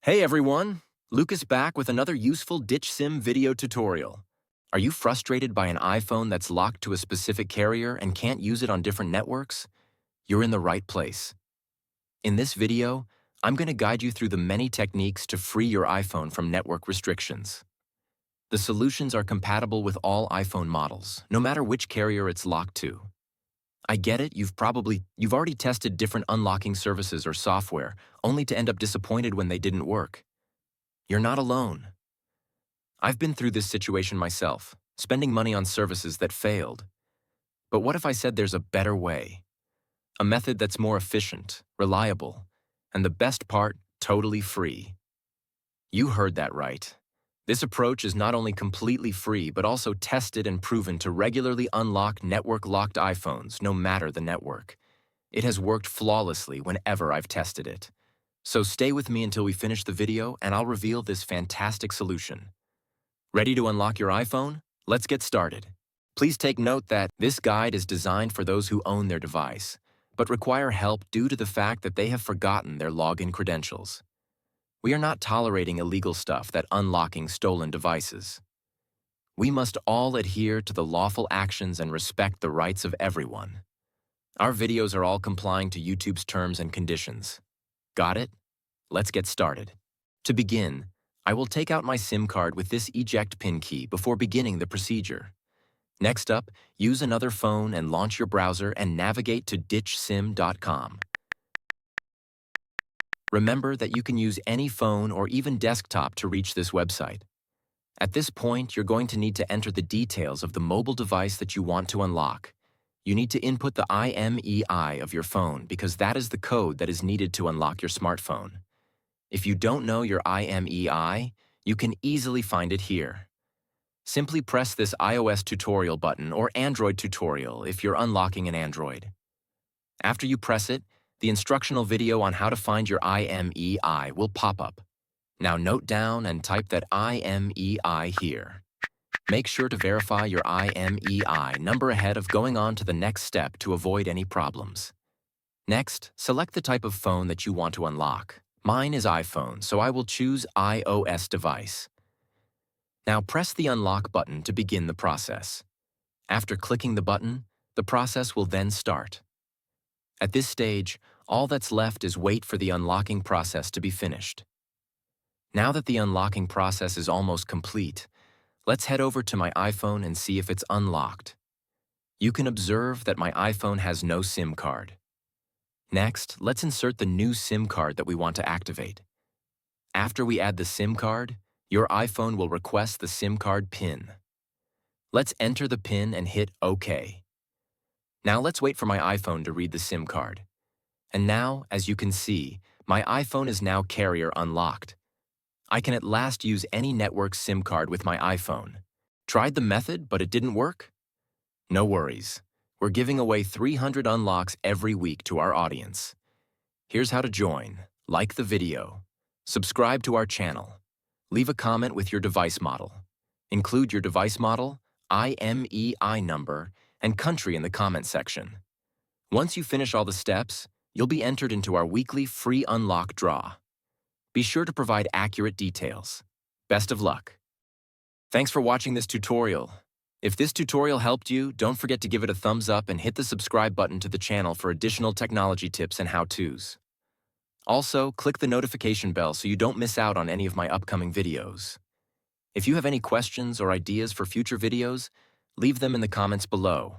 Hey everyone, Lucas back with another useful ditch sim video tutorial. Are you frustrated by an iPhone that's locked to a specific carrier and can't use it on different networks? You're in the right place. In this video, I'm going to guide you through the many techniques to free your iPhone from network restrictions. The solutions are compatible with all iPhone models, no matter which carrier it's locked to. I get it, you've already tested different unlocking services or software, only to end up disappointed when they didn't work. You're not alone. I've been through this situation myself, spending money on services that failed. But what if I said there's a better way? A method that's more efficient, reliable, and the best part, totally free. You heard that right. This approach is not only completely free, but also tested and proven to regularly unlock network-locked iPhones, no matter the network. It has worked flawlessly whenever I've tested it. So stay with me until we finish the video and I'll reveal this fantastic solution. Ready to unlock your iPhone? Let's get started. Please take note that this guide is designed for those who own their device, but require help due to the fact that they have forgotten their login credentials. We are not tolerating illegal stuff that unlocking stolen devices. We must all adhere to the lawful actions and respect the rights of everyone. Our videos are all complying to YouTube's terms and conditions. Got it? Let's get started. To begin, I will take out my SIM card with this eject pin key before beginning the procedure. Next up, use another phone and launch your browser and navigate to ditchsim.com. Remember that you can use any phone or even desktop to reach this website. At this point, you're going to need to enter the details of the mobile device that you want to unlock. You need to input the IMEI of your phone because that is the code that is needed to unlock your smartphone. If you don't know your IMEI, you can easily find it here. Simply press this iOS tutorial button or Android tutorial if you're unlocking an Android. After you press it, the instructional video on how to find your IMEI will pop up. Now note down and type that IMEI here. Make sure to verify your IMEI number ahead of going on to the next step to avoid any problems. Next, select the type of phone that you want to unlock. Mine is iPhone, so I will choose iOS device. Now press the unlock button to begin the process. After clicking the button, the process will then start. At this stage, all that's left is wait for the unlocking process to be finished. Now that the unlocking process is almost complete, let's head over to my iPhone and see if it's unlocked. You can observe that my iPhone has no SIM card. Next, let's insert the new SIM card that we want to activate. After we add the SIM card, your iPhone will request the SIM card PIN. Let's enter the PIN and hit OK. Now let's wait for my iPhone to read the SIM card. And now, as you can see, my iPhone is now carrier unlocked. I can at last use any network SIM card with my iPhone. Tried the method, but it didn't work? No worries. We're giving away 300 unlocks every week to our audience. Here's how to join. Like the video. Subscribe to our channel. Leave a comment with your device model. Include your device model, IMEI number, and country in the comment section. Once you finish all the steps, you'll be entered into our weekly free unlock draw. Be sure to provide accurate details. Best of luck. Thanks for watching this tutorial. If this tutorial helped you, don't forget to give it a thumbs up and hit the subscribe button to the channel for additional technology tips and how-tos. Also, click the notification bell so you don't miss out on any of my upcoming videos. If you have any questions or ideas for future videos, leave them in the comments below.